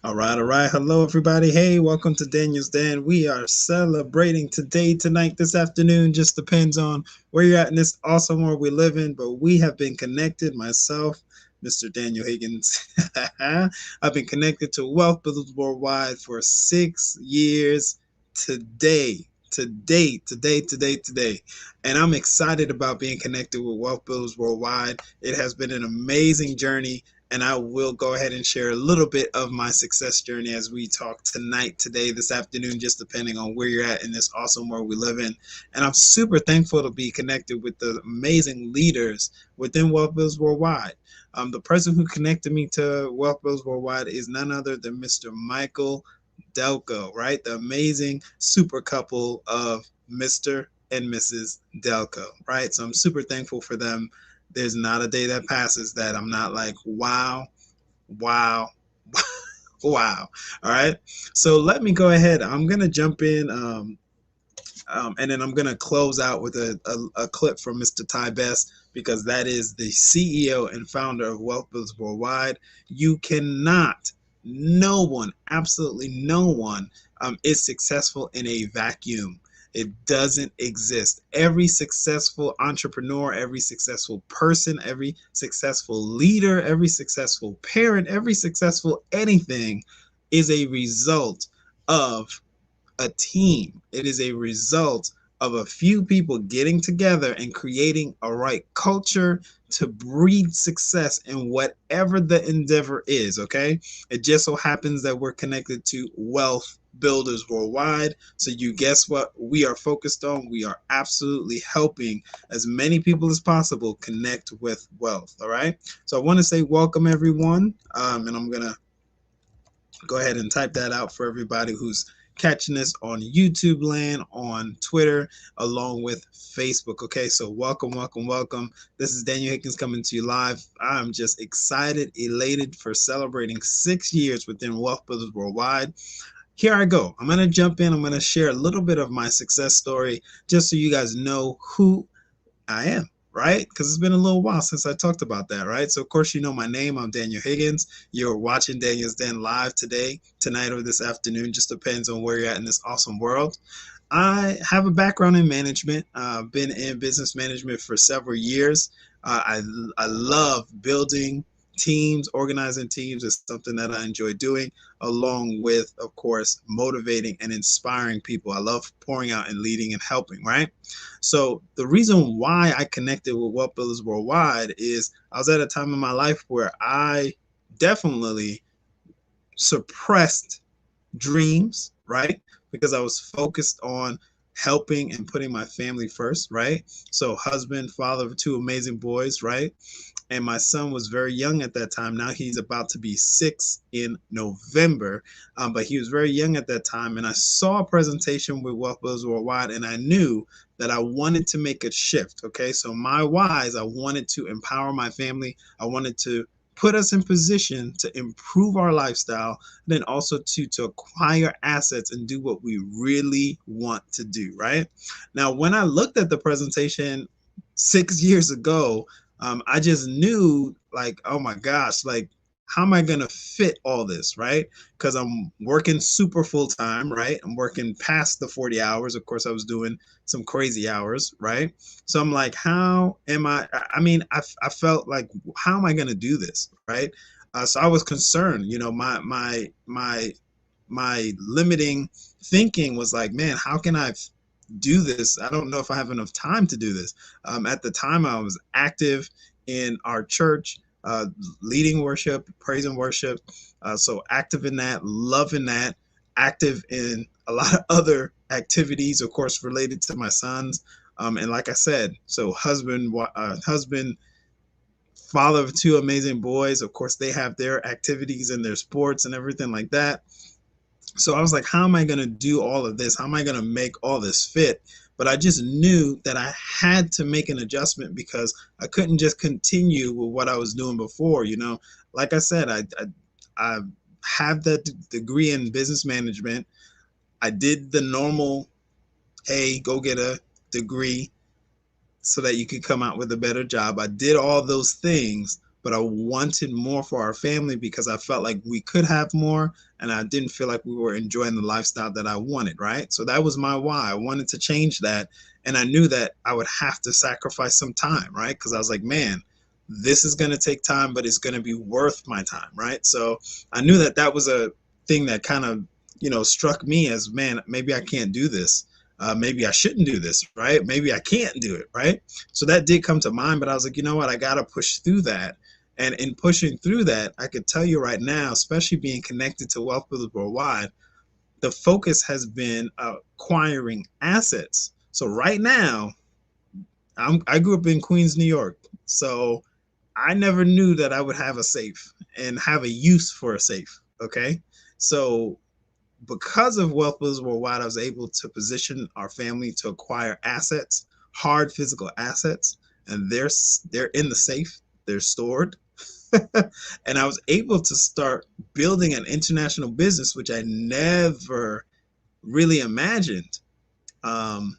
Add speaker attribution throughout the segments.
Speaker 1: All right, all right. Hello, everybody. Hey, welcome to Daniel's Den. We are celebrating today, tonight, this afternoon. Just depends on where you're at in this awesome world we live in. But we have been connected, myself, Mr. Daniel Higgins. I've been connected to Wealth Builders Worldwide for 6 years today. Today. And I'm excited about being connected with Wealth Builders Worldwide. It has been an amazing journey, and I will go ahead and share a little bit of my success journey as we talk tonight, today, this afternoon, just depending on where you're at in this awesome world we live in. And I'm super thankful to be connected with the amazing leaders within Wealth Builders Worldwide. The person who connected me to Wealth Builders Worldwide is none other than Mr. Michael Delco, right? The amazing super couple of Mr. and Mrs. Delco, right? So I'm super thankful for them. There's not a day that passes that I'm not like, wow, wow, wow. All right. So let me go ahead. I'm going to jump in and then I'm going to close out with a clip from Mr. Ty Best, because that is the CEO and founder of Wealth Builders Worldwide. You cannot, no one, absolutely no one is successful in a vacuum. It doesn't exist. Every successful entrepreneur, every successful person, every successful leader, every successful parent, every successful anything is a result of a team. It is a result of a few people getting together and creating a right culture to breed success in whatever the endeavor is, okay? It just so happens that we're connected to Wealth Builders Worldwide. So you guess what we are focused on? We are absolutely helping as many people as possible connect with wealth. All right. So I want to say welcome everyone. And I'm going to go ahead and type that out for everybody who's catching this on YouTube land, on Twitter, along with Facebook. Okay, so welcome, welcome, welcome. This is Daniel Hickens coming to you live. I'm just excited, elated for celebrating 6 years within Wealth Builders Worldwide. Here I go. I'm going to jump in. I'm going to share a little bit of my success story just so you guys know who I am, right? Because it's been a little while since I talked about that, right? So, of course, you know my name. I'm Daniel Higgins. You're watching Daniel's Den live today, tonight, or this afternoon. Just depends on where you're at in this awesome world. I have a background in management. I've been in business management for several years. I love building teams, organizing teams is something that I enjoy doing, along with, of course, motivating and inspiring people. I love pouring out and leading and helping, right? So the reason why I connected with Wealth Builders Worldwide is I was at a time in my life where I definitely suppressed dreams, right? Because I was focused on helping and putting my family first, right? So husband, father of two amazing boys, right? And my son was very young at that time. Now he's about to be 6 in November, but he was very young at that time. And I saw a presentation with Wealth Builders Worldwide, and I knew that I wanted to make a shift. Okay, so my whys, I wanted to empower my family. I wanted to put us in position to improve our lifestyle, then also to acquire assets and do what we really want to do, right? Now, when I looked at the presentation 6 years ago, I just knew, like, oh my gosh, like, how am I going to fit all this, right? Because I'm working super full time, right? I'm working past the 40 hours. Of course, I was doing some crazy hours, right? So I'm like, how am I mean, I felt like, how am I going to do this, right? So I was concerned, you know, my limiting thinking was like, man, how can I do this? I don't know if I have enough time to do this. At the time, I was active in our church, leading worship, praise and worship. So active in that, loving that, active in a lot of other activities, of course, related to my sons. And like I said, so husband, father of two amazing boys. Of course, they have their activities and their sports and everything like that. So I was like, how am I going to do all of this? How am I going to make all this fit? But I just knew that I had to make an adjustment because I couldn't just continue with what I was doing before. You know, like I said, I have that degree in business management. I did the normal, hey, go get a degree so that you could come out with a better job. I did all those things, but I wanted more for our family because I felt like we could have more, and I didn't feel like we were enjoying the lifestyle that I wanted, right? So that was my why. I wanted to change that, and I knew that I would have to sacrifice some time, right? Because I was like, man, this is going to take time, but it's going to be worth my time, right? So I knew that that was a thing that kind of, you know, struck me as, man, maybe I can't do this. Maybe I shouldn't do this, right? Maybe I can't do it, right? So that did come to mind, but I was like, you know what? I got to push through that. And in pushing through that, I could tell you right now, especially being connected to Wealth Builders Worldwide, the focus has been acquiring assets. So right now, I grew up in Queens, New York. So I never knew that I would have a safe and have a use for a safe. Okay. So because of Wealth Builders Worldwide, I was able to position our family to acquire assets, hard physical assets, and they're in the safe, they're stored. And I was able to start building an international business, which I never really imagined. And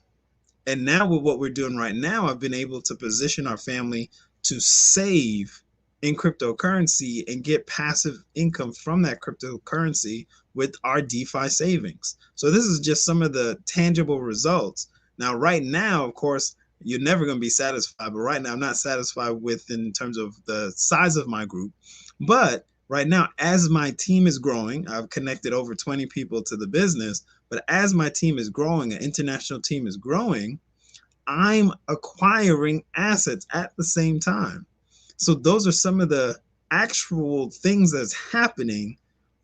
Speaker 1: now with what we're doing right now, I've been able to position our family to save in cryptocurrency and get passive income from that cryptocurrency with our DeFi savings. So this is just some of the tangible results. Now, right now, of course, you're never going to be satisfied, but right now I'm not satisfied with in terms of the size of my group. But right now, as my team is growing, I've connected over 20 people to the business, but as my team is growing, an international team is growing, I'm acquiring assets at the same time. So those are some of the actual things that's happening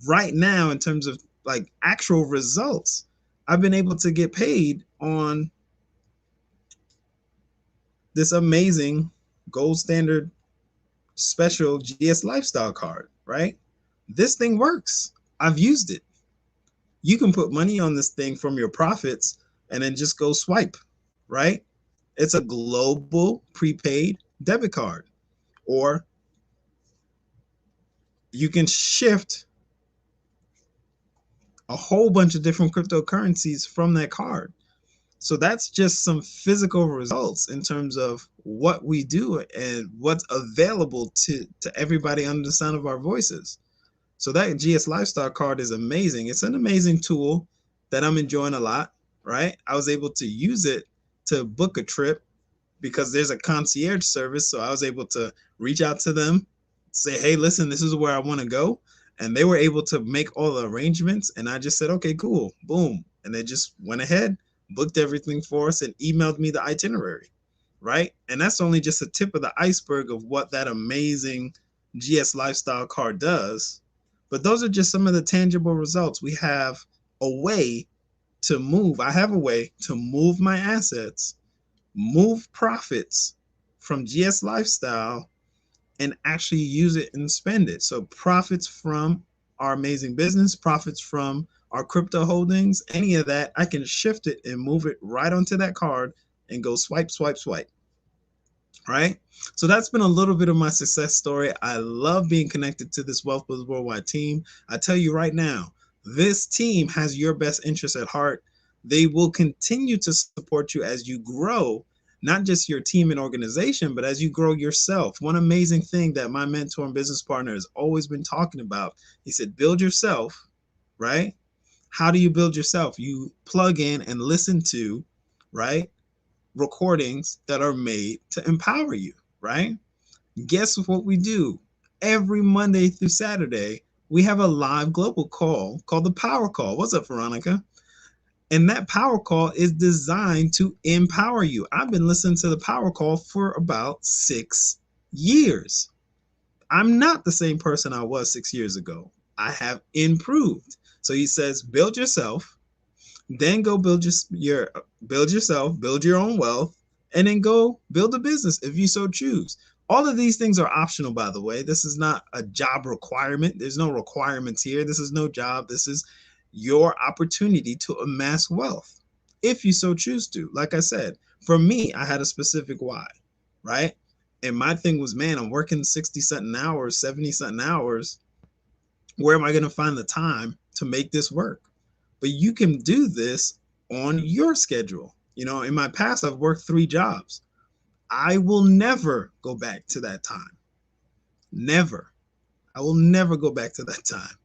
Speaker 1: right now in terms of like actual results. I've been able to get paid on this amazing gold standard special GS Lifestyle card, right? This thing works. I've used it. You can put money on this thing from your profits and then just go swipe, right? It's a global prepaid debit card. Or you can shift a whole bunch of different cryptocurrencies from that card. So that's just some physical results in terms of what we do and what's available to everybody under the sound of our voices. So that GS Lifestyle card is amazing. It's an amazing tool that I'm enjoying a lot, right? I was able to use it to book a trip because there's a concierge service. So I was able to reach out to them, say, hey, listen, this is where I want to go. And they were able to make all the arrangements. And I just said, okay, cool, boom. And they just went ahead, booked everything for us, and emailed me the itinerary, right? And that's only just a tip of the iceberg of what that amazing GS Lifestyle card does. But those are just some of the tangible results. We have a way to move. I have a way to move my assets, move profits from GS Lifestyle, and actually use it and spend it. So profits from our amazing business, profits from our crypto holdings, any of that, I can shift it and move it right onto that card and go swipe, swipe, swipe. Right? So that's been a little bit of my success story. I love being connected to this Wealth Builders Worldwide team. I tell you right now, this team has your best interest at heart. They will continue to support you as you grow, not just your team and organization, but as you grow yourself. One amazing thing that my mentor and business partner has always been talking about, he said, build yourself, right? How do you build yourself? You plug in and listen to, right, recordings that are made to empower you, right? Guess what we do? Every Monday through Saturday, we have a live global call called the Power Call. What's up, Veronica? And that Power Call is designed to empower you. I've been listening to the Power Call for about 6 years. I'm not the same person I was 6 years ago. I have improved. So he says, build yourself, then go build yourself, build your own wealth, and then go build a business if you so choose. All of these things are optional, by the way. This is not a job requirement. There's no requirements here. This is no job. This is your opportunity to amass wealth if you so choose to. Like I said, for me, I had a specific why, right? And my thing was, man, I'm working 60 something hours, 70 something hours. Where am I going to find the time to make this work? But you can do this on your schedule. You know, in my past, I've worked 3 jobs. I will never go back to that time. Never. I will never go back to that time.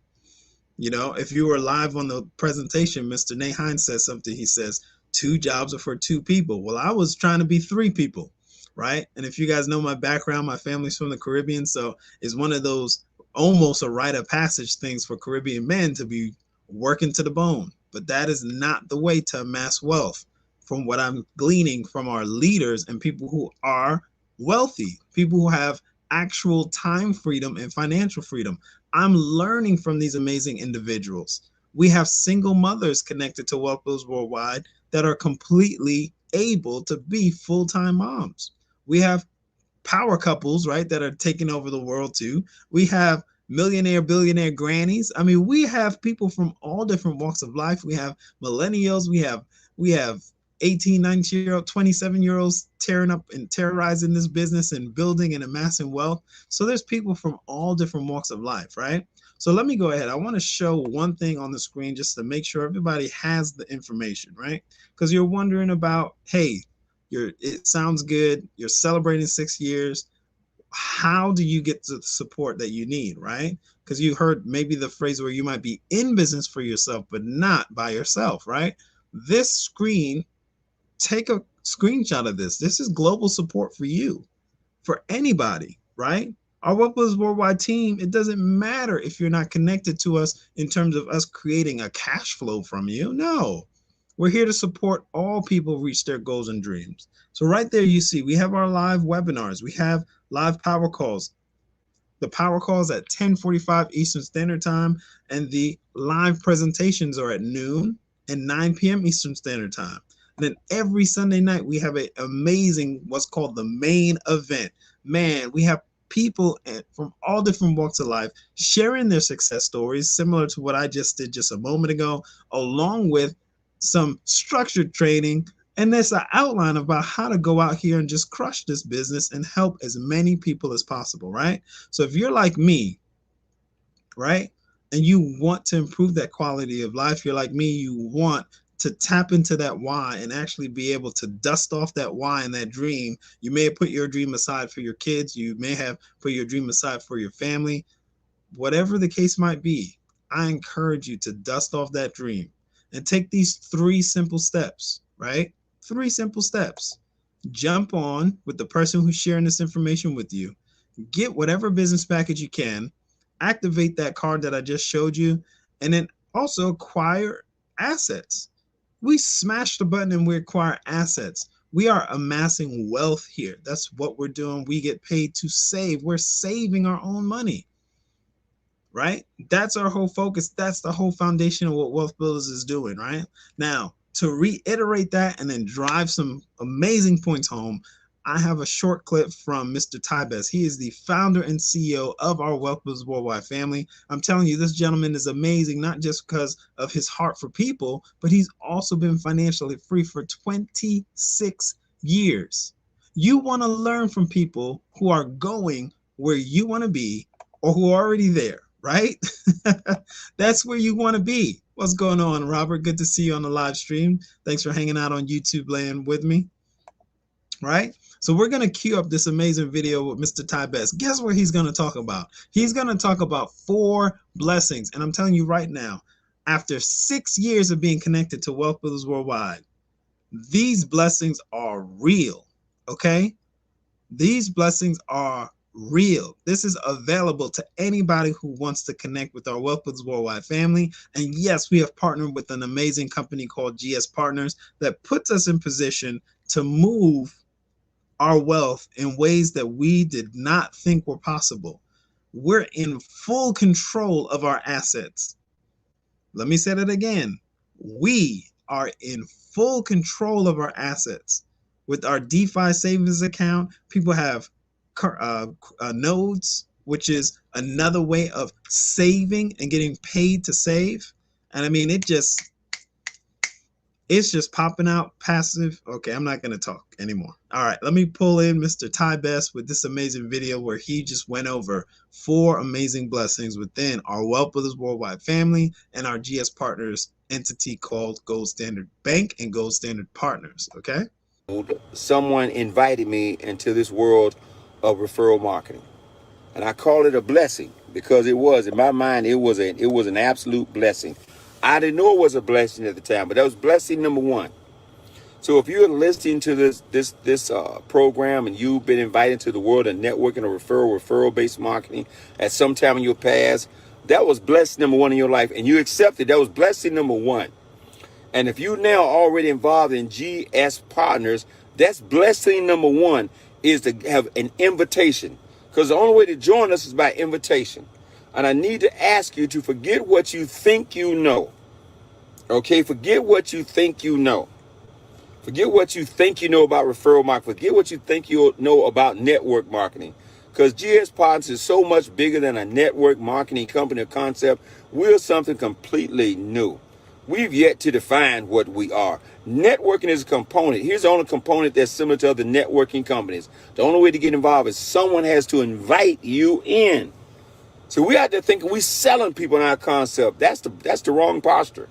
Speaker 1: You know, if you were live on the presentation, Mr. Nate Hines says something. He says, 2 jobs are for 2 people. Well, I was trying to be 3 people, right? And if you guys know my background, my family's from the Caribbean. So it's one of those almost a rite of passage things for Caribbean men to be working to the bone. But that is not the way to amass wealth, from what I'm gleaning from our leaders and people who are wealthy, people who have actual time freedom and financial freedom. I'm learning from these amazing individuals. We have single mothers connected to Wealth Builders Worldwide that are completely able to be full-time moms. We have power couples, right, that are taking over the world too. We have millionaire, billionaire grannies. I mean, we have people from all different walks of life. We have millennials. We have 18, 19-year-old, 27-year-olds tearing up and terrorizing this business and building and amassing wealth. So there's people from all different walks of life, right? So let me go ahead. I want to show one thing on the screen just to make sure everybody has the information, right? Because you're wondering about, hey, it sounds good. You're celebrating 6 years. How do you get the support that you need, right? Because you heard maybe the phrase where you might be in business for yourself, but not by yourself, right? This screen, take a screenshot of this. This is global support for you, for anybody, right? Our Wealth Builders Worldwide team, it doesn't matter if you're not connected to us in terms of us creating a cash flow from you. No, we're here to support all people reach their goals and dreams. So right there, you see, we have our live webinars. We have live power calls. The power calls at 10:45 Eastern Standard Time, and the live presentations are at noon and 9 p.m. Eastern Standard Time. And then every Sunday night, we have an amazing, what's called the main event. Man, we have people from all different walks of life sharing their success stories, similar to what I just did just a moment ago, along with some structured training. And there's an outline about how to go out here and just crush this business and help as many people as possible, right? So if you're like me, right, and you want to improve that quality of life, you're like me, you want to tap into that why and actually be able to dust off that why and that dream. You may have put your dream aside for your kids. You may have put your dream aside for your family. Whatever the case might be, I encourage you to dust off that dream and take these 3 simple steps, right? 3 simple steps. Jump on with the person who's sharing this information with you. Get whatever business package you can. Activate that card that I just showed you. And then also acquire assets. We smash the button and we acquire assets. We are amassing wealth here. That's what we're doing. We get paid to save. We're saving our own money, right? That's our whole focus. That's the whole foundation of what Wealth Builders is doing, right? Now, to reiterate that and then drive some amazing points home, I have a short clip from Mr. Ty Best. He is the founder and CEO of our Wealth Builders Worldwide family. I'm telling you, this gentleman is amazing, not just because of his heart for people, but he's also been financially free for 26 years. You want to learn from people who are going where you want to be or who are already there, right? That's where you want to be. What's going on, Robert? Good to see you on the live stream. Thanks for hanging out on YouTube land with me, right? So we're going to queue up this amazing video with Mr. Ty Best. Guess what he's going to talk about? He's going to talk about 4 blessings. And I'm telling you right now, after 6 years of being connected to Wealth Builders Worldwide, these blessings are real, okay? These blessings are real. This is available to anybody who wants to connect with our Wealth Builders Worldwide family. And yes, we have partnered with an amazing company called GS Partners that puts us in position to move our wealth in ways that we did not think were possible. We're in full control of our assets. Let me say that again. We are in full control of our assets. With our DeFi savings account, people have nodes, which is another way of saving and getting paid to save. And I mean, it's just popping out passive. Okay, I'm not going to talk anymore. All right, let me pull in Mr. Ty Best with this amazing video where he just went over 4 amazing blessings within our Wealth Builders Worldwide family and our GS Partners entity called Gold Standard Bank and Gold Standard Partners, okay?
Speaker 2: Someone invited me into this world of referral marketing. And I call it a blessing because it was, in my mind, it was an absolute blessing. I didn't know it was a blessing at the time, but that was blessing number 1. So if you're listening to this program and you've been invited to the world of networking or referral-based marketing at some time in your past, that was blessing number 1 in your life, and you accepted. That was blessing number 1. And if you're now already involved in GS Partners, that's blessing number 1, is to have an invitation. Because the only way to join us is by invitation. And I need to ask you to forget what you think you know. Okay, forget what you think you know. Forget what you think you know about referral marketing. Forget what you think you know about network marketing. Because GS Partners is so much bigger than a network marketing company or concept. We're something completely new. We've yet to define what we are. Networking is a component. Here's the only component that's similar to other networking companies. The only way to get involved is someone has to invite you in. So we out there thinking we selling people in our concept. That's the wrong posture.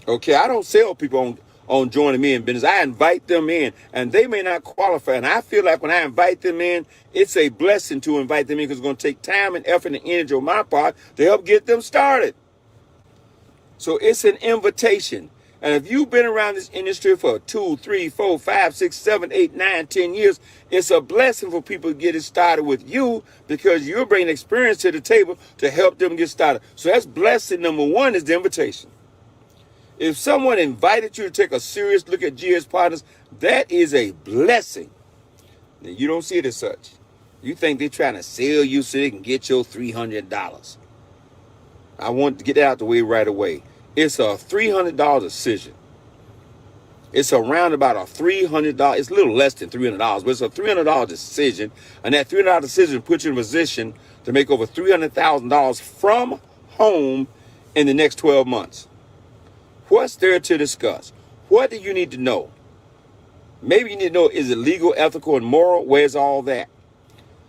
Speaker 2: Okay, I don't sell people on joining me in business. I invite them in, and they may not qualify. And I feel like when I invite them in, it's a blessing to invite them in because it's going to take time and effort and energy on my part to help get them started. So it's an invitation. And if you've been around this industry for 2, 3, 4, 5, 6, 7, 8, 9, 10 years, it's a blessing for people to get it started with you because you're bringing experience to the table to help them get started. So that's blessing number 1 is the invitation. If someone invited you to take a serious look at GS Partners, that is a blessing. You don't see it as such. You think they're trying to sell you so they can get your $300. I want to get that out the way right away. It's a $300 decision. It's around about a $300. It's a little less than $300, but it's a $300 decision. And that $300 decision puts you in a position to make over $300,000 from home in the next 12 months. What's there to discuss? What do you need to know? Maybe you need to know, is it legal, ethical, and moral? Where's all that?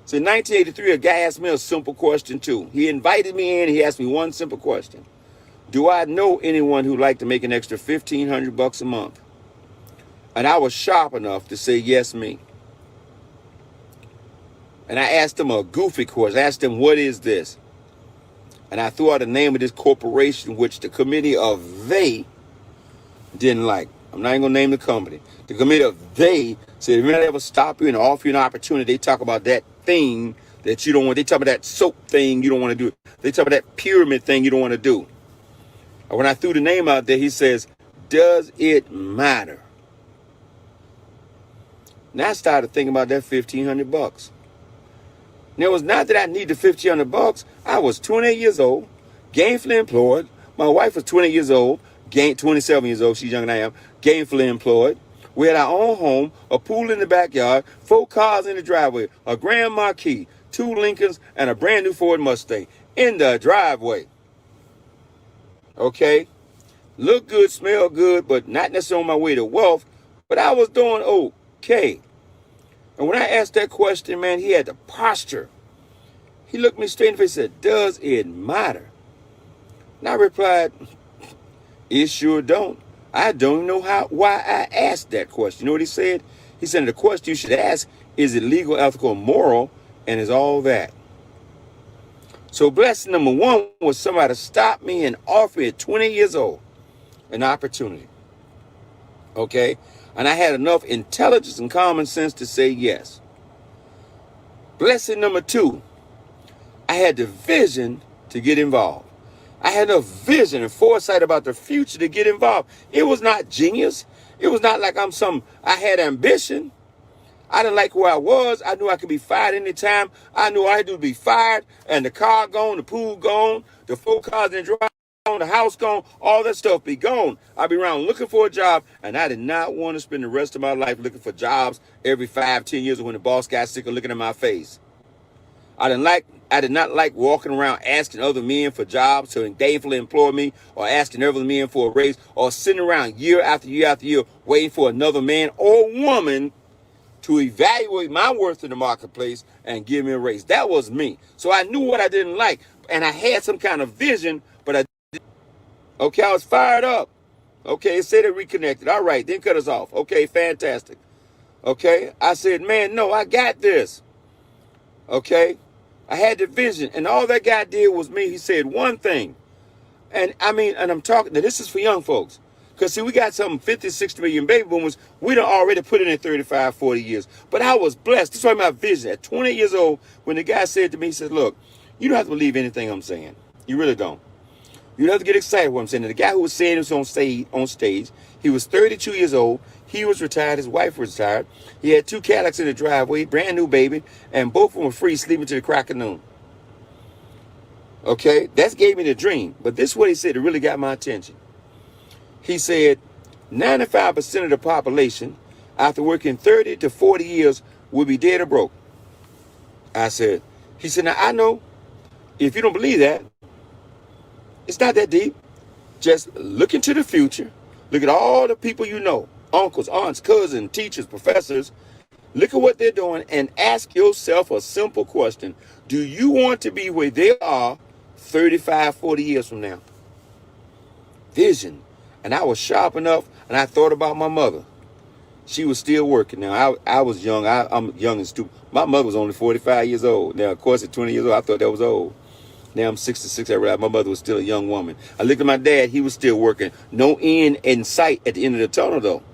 Speaker 2: So in 1983, a guy asked me a simple question too. He invited me in. He asked me one simple question. Do I know anyone who'd like to make an extra $1,500 a month? And I was sharp enough to say, yes, me. And I asked him a goofy question. I asked him, what is this? And I threw out the name of this corporation, which the committee of they didn't like. I'm not even going to name the company. The committee of they said, if they ever stop you and offer you an opportunity, they talk about that thing that you don't want. They talk about that soap thing you don't want to do. They talk about that pyramid thing you don't want to do. And when I threw the name out there, he says, does it matter? Now I started thinking about that $1,500. Now, it was not that I needed the $1,500. I was 28 years old, gainfully employed. My wife was 20 years old, 27 years old. She's younger than I am, gainfully employed. We had our own home, a pool in the backyard, 4 cars in the driveway, a Grand Marquis, 2 Lincolns, and a brand new Ford Mustang in the driveway. Okay? Look good, smell good, but not necessarily on my way to wealth. But I was doing okay. And when I asked that question, man, he had the posture. He looked me straight in the face and said, does it matter? And I replied, it sure don't. I don't know why I asked that question. You know what he said? He said, the question you should ask, is it legal, ethical, moral, and is all that? So blessing number 1 was somebody to stop me and offer me at 20 years old an opportunity. Okay? And I had enough intelligence and common sense to say yes. Blessing number 2, I had the vision to get involved. I had enough vision and foresight about the future to get involved. It was not genius. It was not like I had ambition. I didn't like where I was. I knew I could be fired anytime. I knew I had to be fired, and the car gone, the pool gone, the 4 cars in the drive gone, the house gone, all that stuff be gone. I'd be around looking for a job, and I did not want to spend the rest of my life looking for jobs every 5-10 years when the boss got sick of looking at my face. I did not like walking around asking other men for jobs to gainfully employ me, or asking other men for a raise, or sitting around year after year after year waiting for another man or woman to evaluate my worth in the marketplace and give me a raise. That was me. So I knew what I didn't like, and I had some kind of vision, but I didn't. Okay, I was fired up. Okay, it said it reconnected. All right, then cut us off. Okay, fantastic. Okay, I said, man, no, I got this. Okay, I had the vision, and all that guy did was me. He said one thing, and I'm talking, now this is for young folks. Because, see, we got some 50, 60 million baby boomers. We done already put in 35, 40 years. But I was blessed. That's why my vision. At 20 years old, when the guy said to me, he said, look, you don't have to believe anything I'm saying. You really don't. You don't have to get excited what I'm saying. And the guy who was saying this on stage, he was 32 years old. He was retired. His wife was retired. He had 2 Cadillacs in the driveway, brand new baby, and both of them were free, sleeping to the crack of noon. Okay? That gave me the dream. But this is what he said that really got my attention. He said 95% of the population, after working 30 to 40 years, will be dead or broke. He said, now I know if you don't believe that, it's not that deep. Just look into the future. Look at all the people you know, uncles, aunts, cousins, teachers, professors. Look at what they're doing and ask yourself a simple question. Do you want to be where they are 35, 40 years from now? Vision. And I was sharp enough, and I thought about my mother. She was still working. Now, I was young. I'm young and stupid. My mother was only 45 years old. Now, of course, at 20 years old, I thought that was old. Now I'm 66. I realized my mother was still a young woman. I looked at my dad. He was still working. No end in sight at the end of the tunnel, though.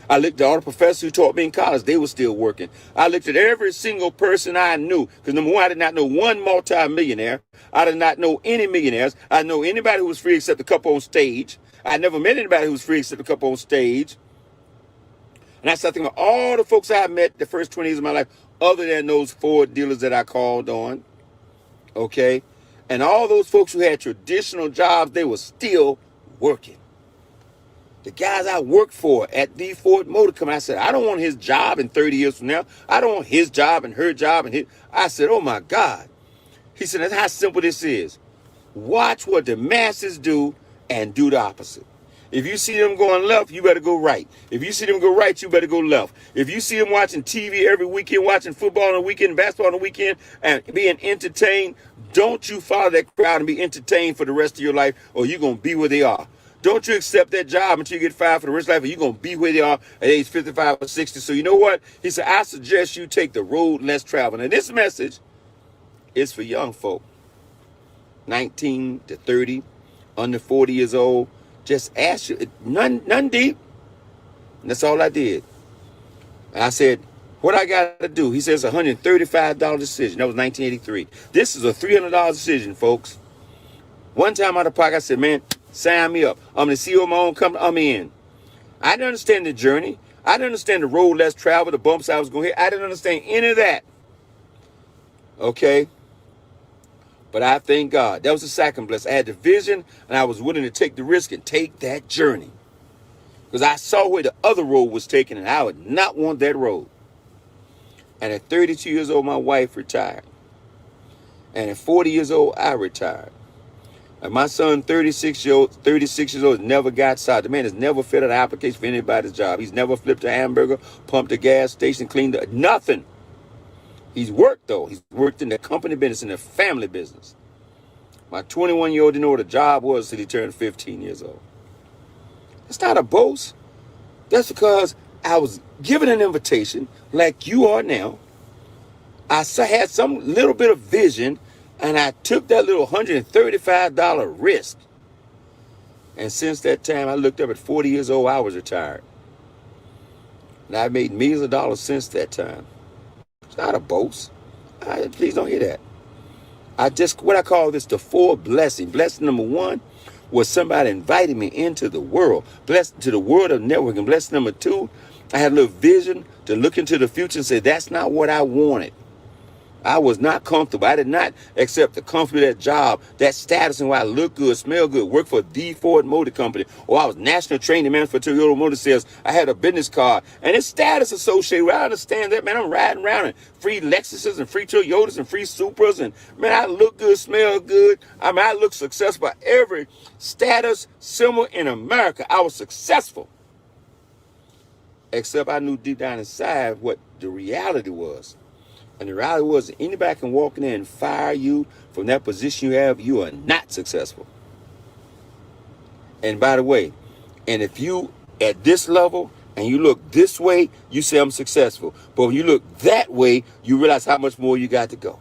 Speaker 2: I looked at all the professors who taught me in college. They were still working. I looked at every single person I knew. Because number one, I did not know one multi-millionaire. I did not know any millionaires. I didn't know anybody who was free except a couple on stage. I never met anybody who was free except a couple on stage. And I started thinking about all the folks I met the first 20 years of my life. other than those Ford dealers that I called on. Okay. And all those folks who had traditional jobs, they were still working. The guys I worked for at the Ford Motor Company, I said, I don't want his job in 30 years from now. I don't want his job and her job. I said, oh my God. He said, that's how simple this is. Watch what the masses do and do the opposite. If you see them going left, you better go right. If you see them go right, you better go left. If you see them watching TV every weekend, watching football on the weekend, basketball on the weekend, and being entertained, don't you follow that crowd and be entertained for the rest of your life, or you're going to be where they are. Don't you accept that job until you get fired for the rest of life, or you're going to be where they are at age 55 or 60. So you know what? He said, I suggest you take the road less traveled. And this message is for young folk, 19 to 30, under 40 years old. Just ask you, none deep. And that's all I did. I said, what I got to do? He says $135 decision. That was 1983. This is a $300 decision, folks. One time out of pocket, I said, man, sign me up. I'm the CEO of my own company. I'm in. I didn't understand the journey. I didn't understand the road less traveled, the bumps I was going to hit. I didn't understand any of that. Okay? But I thank God. That was the second blessing. I had the vision, and I was willing to take the risk and take that journey. Because I saw where the other road was taken, and I would not want that road. And at 32 years old, my wife retired. And at 40 years old, I retired. And my son, 36 years old, never got signed. The man has never filled out an application for anybody's job. He's never flipped a hamburger, pumped a gas station, cleaned nothing. He's worked, though. He's worked in the company business, in the family business. My 21-year-old didn't know what a job was until he turned 15 years old. That's not a boast. That's because I was given an invitation like you are now. I had some little bit of vision, and I took that little $135 risk. And since that time, I looked up at 40 years old, I was retired. And I've made millions of dollars since that time. It's not a boast. Please don't hear that. What I call this the four blessing. Blessing number one was somebody invited me into the world. Blessed to the world of networking. Blessing number two, I had a little vision to look into the future and say, that's not what I wanted. I was not comfortable. I did not accept the comfort of that job, that status, and why I look good, smell good, work for the Ford Motor Company, or I was national training manager for Toyota Motor Sales. I had a business card, and it's status associated with it. I understand that, man. I'm riding around in free Lexuses and free Toyotas and free Supras, and man, I look good, smell good. I mean, I look successful. Every status symbol in America, I was successful. Except I knew deep down inside what the reality was. And the reality was anybody can walk in there and fire you from that position you have, you are not successful. And by the way, and if you at this level and you look this way, you say I'm successful. But when you look that way, you realize how much more you got to go.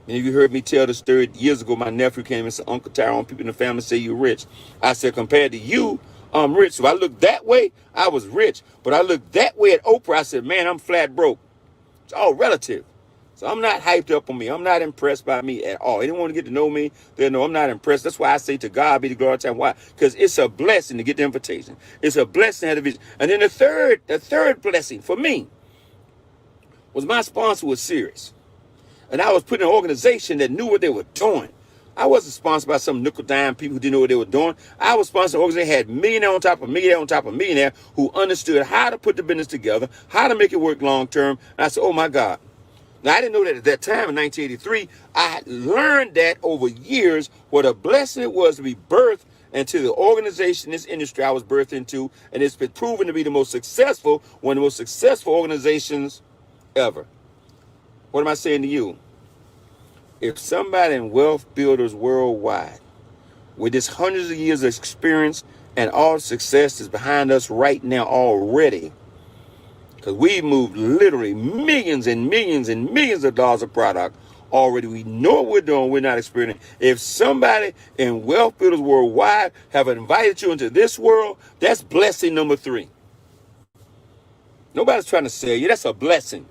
Speaker 2: And you heard me tell the story years ago, my nephew came and said, Uncle Tyrone, people in the family say you're rich. I said, compared to you, I'm rich. So I looked that way, I was rich. But I looked that way at Oprah, I said, man, I'm flat broke. It's all relative. So I'm not hyped up on me. I'm not impressed by me at all. Anyone want to get to know me, they'll know I'm not impressed. That's why I say to God be the glory time. Why? Because it's a blessing to get the invitation. It's a blessing to have the vision. And then the third blessing for me was my sponsor was serious. And I was put in an organization that knew what they were doing. I wasn't sponsored by some nickel dime people who didn't know what they were doing. I was sponsored by an organization that had millionaire on top of millionaire on top of millionaire who understood how to put the business together, how to make it work long term. And I said, oh my God. Now, I didn't know that at that time in 1983. I had learned that over years what a blessing it was to be birthed into the organization, this industry I was birthed into. And it's been proven to be the most successful, one of the most successful organizations ever. What am I saying to you? If somebody in Wealth Builders Worldwide, with this hundreds of years of experience and all the success is behind us right now already, because we've moved literally millions and millions and millions of dollars of product already. We know what we're doing. We're not experiencing. If somebody in Wealth Builders Worldwide have invited you into this world, that's blessing number three. Nobody's trying to sell you. That's a blessing.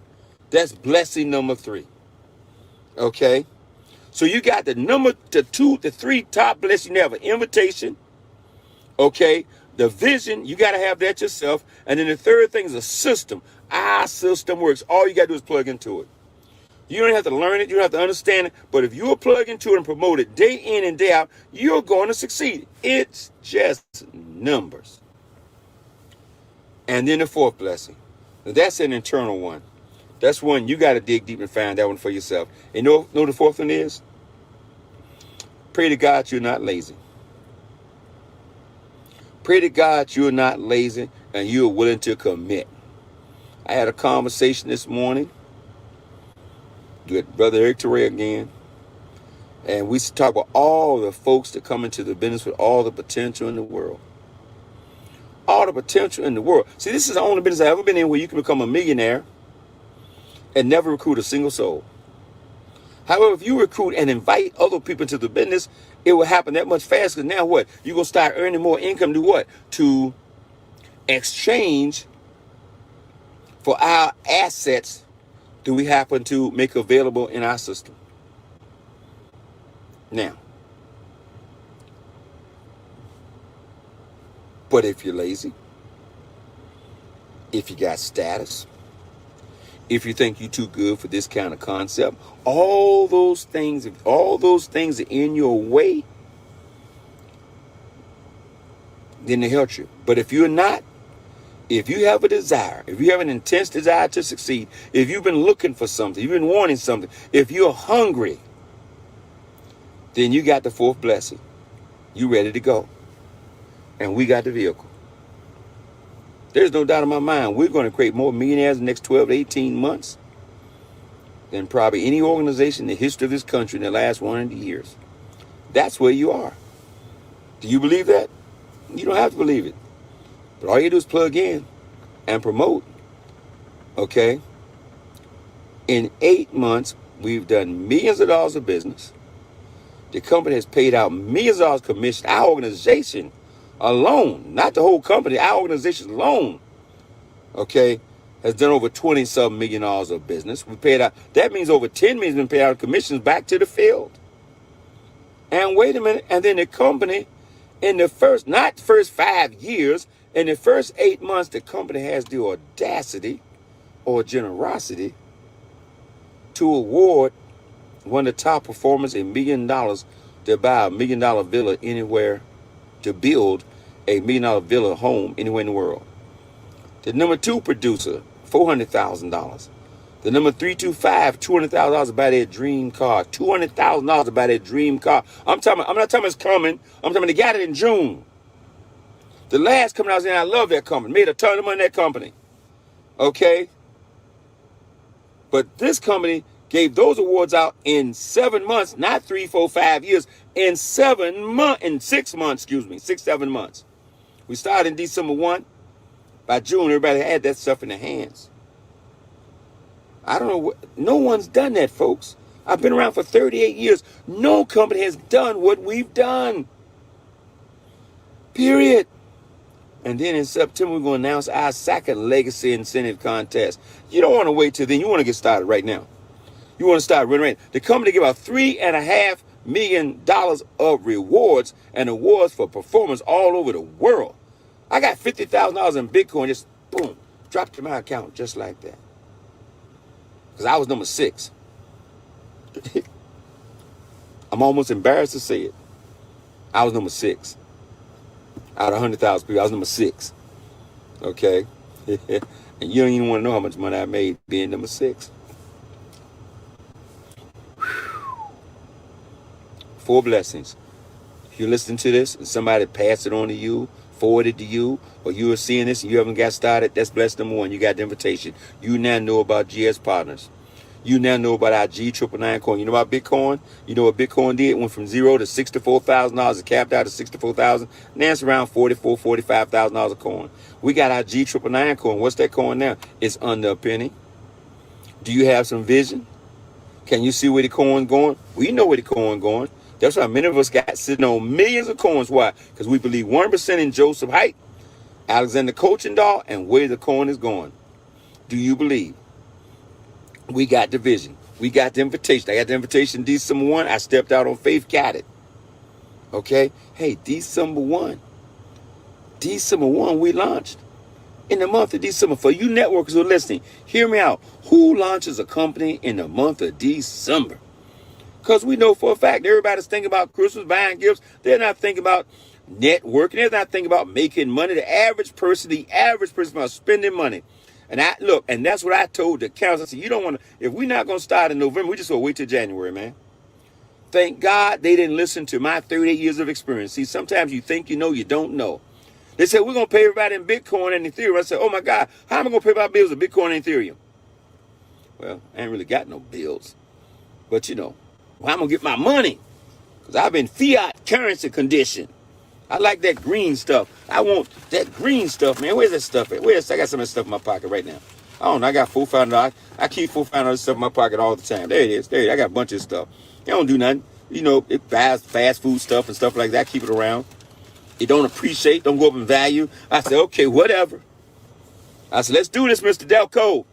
Speaker 2: That's blessing number three. Okay? So you got the the three top blessings. You have an invitation. Okay? The vision, you got to have that yourself. And then the third thing is a system. our system works. All you got to do is plug into it. You don't have to learn it. You don't have to understand it. But if you'll plug into it and promote it day in and day out, you're going to succeed. It's just numbers. And then the fourth blessing. Now that's an internal one. That's one you got to dig deep and find that one for yourself. And know the fourth one is? Pray to God you're not lazy. Pray to God you're not lazy and you're willing to commit. I had a conversation this morning with Brother Eric Terray again. And we talk about all the folks that come into the business with all the potential in the world. All the potential in the world. See, this is the only business I've ever been in where you can become a millionaire and never recruit a single soul. However, if you recruit and invite other people into the business, it will happen that much faster. Now what? You're going to start earning more income to what? To exchange for our assets that we happen to make available in our system. Now, but if you're lazy, if you got status, if you think you're too good for this kind of concept, all those things are in your way, then they hurt you. But if you're not, if you have a desire, if you have an intense desire to succeed, if you've been looking for something, you've been wanting something, if you're hungry, then you got the fourth blessing. You ready to go. And we got the vehicle. There's no doubt in my mind we're going to create more millionaires in the next 12 to 18 months than probably any organization in the history of this country in the last 100 years. That's where you are. Do you believe that? You don't have to believe it. But all you do is plug in and promote. Okay? In 8 months, we've done millions of dollars of business. The company has paid out millions of dollars commission. Our organization alone, not the whole company, our organization alone, okay, has done over 20-something million dollars of business. We paid out, that means over 10 million has been paid out in commissions back to the field. And wait a minute, and then the company, in the first, not the first 5 years, in the first 8 months, the company has the audacity or generosity to award one of the top performers $1 million to buy $1 million villa anywhere, to build a $1 million villa home anywhere in the world. The number 2 producer, $400,000. The number 325, $200,000 to buy their dream car. $200,000 to buy their dream car. I'm not talking about it's coming. I'm talking about they got it in June. The last company I was in, I love that company. Made a ton of money in that company. Okay? But this company gave those awards out in 7 months, not 3, 4, 5 years, in 7 months, in 6 months, 7 months. We started in December 1. By June, everybody had that stuff in their hands. I don't know, no one's done that, folks. I've been around for 38 years. No company has done what we've done. Period. And then in September, we're going to announce our second legacy incentive contest. You don't want to wait till then. You want to get started right now. You want to start running right. The company give out $3.5 million of rewards and awards for performance all over the world. I got $50,000 in Bitcoin, just boom, dropped to my account just like that. Because I was number 6. I'm almost embarrassed to say it. I was number 6. Out of 100,000 people, I was number 6. Okay? And you don't even want to know how much money I made being number 6. 4 blessings. If you're listening to this and somebody passed it on to you, forwarded to you, or you are seeing this and you haven't got started, that's blessing number 1. You got the invitation. You now know about GS Partners. You now know about our G999 coin. You know about Bitcoin? You know what Bitcoin did? It went from $0 to $64,000. It capped out at $64,000. Now it's around $44,000, $45,000 a coin. We got our G999 coin. What's that coin now? It's under a penny. Do you have some vision? Can you see where the coin's going? We know where the coin's going. That's why many of us got sitting on millions of coins. Why? Because we believe 1% in Joseph Haidt, Alexander Coachendahl, and where the coin is going. Do you believe? We got the vision. We got the invitation. I got the invitation December 1. I stepped out on faith, got it. Okay? Hey, December 1. December 1, we launched. in the month of December. For you networkers who are listening, hear me out. Who launches a company in the month of December? Because we know for a fact everybody's thinking about Christmas, buying gifts. They're not thinking about networking. They're not thinking about making money. The average person about spending money. And I look, and that's what I told the council. I said, you don't want to, if we're not going to start in November, we just going to wait till January, man. Thank God they didn't listen to my 38 years of experience. See, sometimes you think you know, you don't know. They said, we're going to pay everybody in Bitcoin and Ethereum. I said, oh my God, how am I going to pay my bills with Bitcoin and Ethereum? Well, I ain't really got no bills. But you know, well, I'm going to get my money because I've been fiat currency conditioned. I like that green stuff. I want that green stuff, man. Where's that stuff at? I got some of that stuff in my pocket right now. I don't know. I got $400. I keep $400 stuff in my pocket all the time. There it is. There it is. I got a bunch of stuff. It don't do nothing. You know, it buys fast food stuff and stuff like that. I keep it around. It don't appreciate. Don't go up in value. I said, okay, whatever. I said, let's do this, Mr. Delco.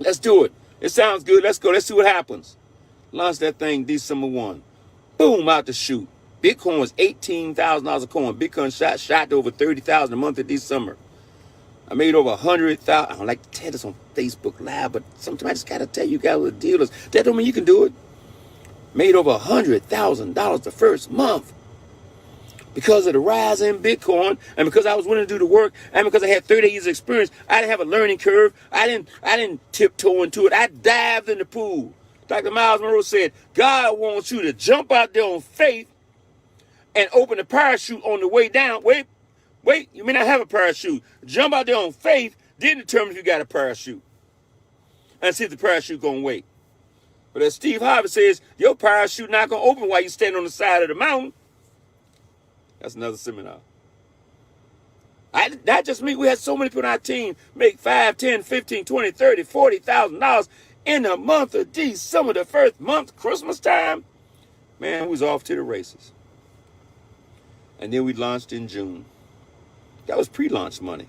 Speaker 2: Let's do it. It sounds good. Let's go. Let's see what happens. Launched that thing December 1. Boom, out the chute. Bitcoin was $18,000 a coin. Bitcoin shot to over 30,000 a month in December. I made over 100,000. I don't like to tell this on Facebook Live, but sometimes I just gotta tell you guys with dealers. That don't mean you can do it. Made over $100,000 the first month because of the rise in Bitcoin, and because I was willing to do the work, and because I had 30 years of experience. I didn't have a learning curve. I didn't tiptoe into it. I dived in the pool. Dr. Miles Monroe said, God wants you to jump out there on faith and open the parachute on the way down. Wait, you may not have a parachute. Jump out there on faith, then determine if you got a parachute. And see if the parachute gonna wait. But as Steve Harvey says, your parachute not gonna open while you stand on the side of the mountain. That's another seminar. Not just me, we had so many people on our team make $5, $10, $15, $20, $30, $40,000 in the month of December, the first month, Christmas time. Man, we was off to the races. And then we launched in June. That was pre-launch money.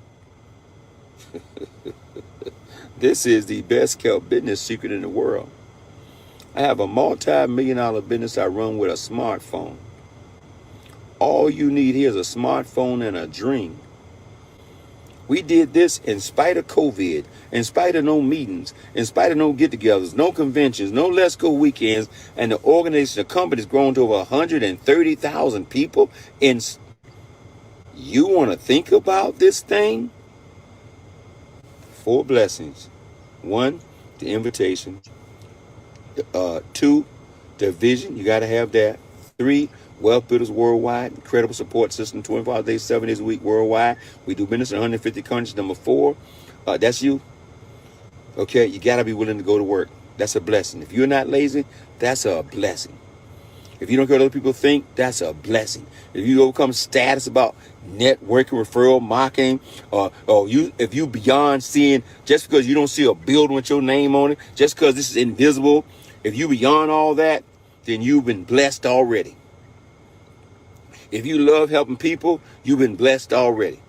Speaker 2: This is the best kept business secret in the world. I have a multi-million-dollar business I run with a smartphone. All you need here is a smartphone and a dream. We did this in spite of COVID, in spite of no meetings, in spite of no get-togethers, no conventions, no Let's Go weekends, and the organization, the company's grown to over 130,000 people. And you want to think about this thing? 4 blessings. 1, the invitation. 2, the vision. You got to have that. 3, Wealth Builders Worldwide, incredible support system, 24 days, 7 days a week worldwide. We do business in 150 countries. Number 4, that's you. Okay, you got to be willing to go to work. That's a blessing. If you're not lazy, that's a blessing. If you don't care what other people think, that's a blessing. If you overcome status about networking, referral, marketing, if you beyond seeing, just because you don't see a building with your name on it, just because this is invisible, if you beyond all that, then you've been blessed already. If you love helping people, you've been blessed already.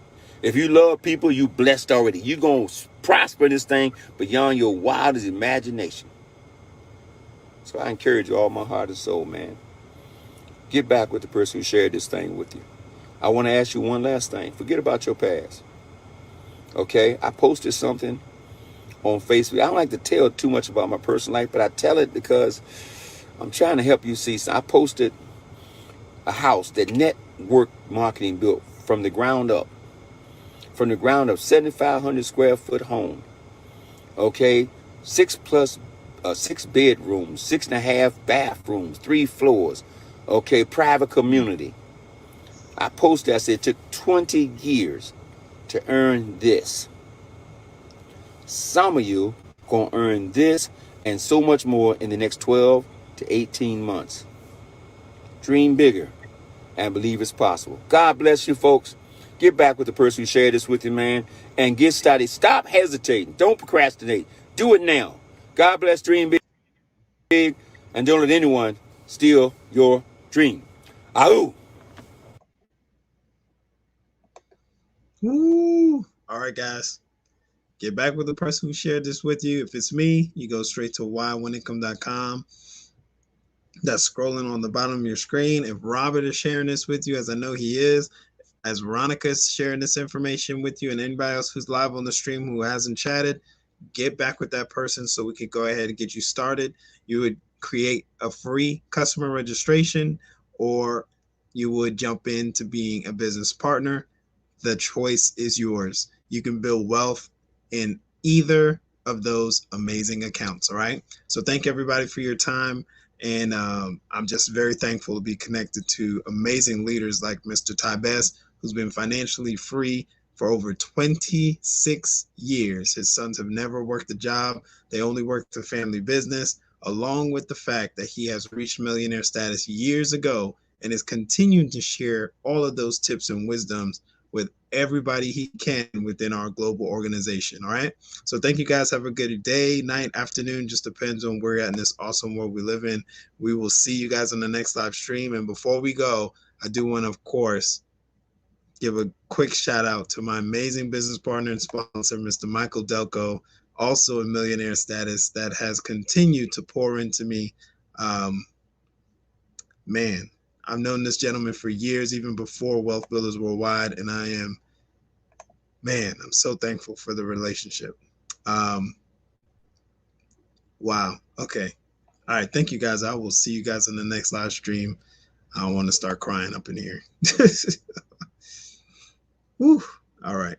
Speaker 2: If you love people, you blessed already. You're going to prosper this thing beyond your wildest imagination. So I encourage you all my heart and soul, man. Get back with the person who shared this thing with you. I want to ask you one last thing. Forget about your past. Okay? I posted something on Facebook. I don't like to tell too much about my personal life, but I tell it because I'm trying to help you see. So I posted a house that network marketing built from the ground up. From the ground up, 7,500 square foot home. Okay? 6 bedrooms, 6.5 bathrooms, 3 floors. Okay, private community. I posted, I said, it took 20 years to earn this. Some of you going to earn this and so much more in the next 12 to 18 months. Dream bigger and believe it's possible. God bless you, folks. Get back with the person who shared this with you, man, and get started. Stop hesitating. Don't procrastinate. Do it now. God bless. Dream big, and don't let anyone steal your dream. Ahoo.
Speaker 1: Woo. All right, guys. Get back with the person who shared this with you. If it's me, you go straight to whywhenincome.com. That's scrolling on the bottom of your screen. If Robert is sharing this with you, as I know he is, as Veronica is sharing this information with you and anybody else who's live on the stream who hasn't chatted, get back with that person so we could go ahead and get you started. You would create a free customer registration, or you would jump into being a business partner. The choice is yours. You can build wealth in either of those amazing accounts. All right. So thank everybody for your time. And I'm just very thankful to be connected to amazing leaders like Mr. Ty Best, who's been financially free for over 26 years. His sons have never worked a job, they only worked a family business, along with the fact that he has reached millionaire status years ago and is continuing to share all of those tips and wisdoms with everybody he can within our global organization. All right. So thank you guys. Have a good day, night, afternoon. Just depends on where you're at in this awesome world we live in. We will see you guys on the next live stream. And before we go, I do want to, of course, give a quick shout out to my amazing business partner and sponsor, Mr. Michael Delco, also in millionaire status, that has continued to pour into me. Um, Man, I've known this gentleman for years, even before Wealth Builders Worldwide, and I'm so thankful for the relationship. Um, wow. Okay. All right. Thank you guys. I will see you guys in the next live stream. I don't want to start crying up in here. Whew. All right.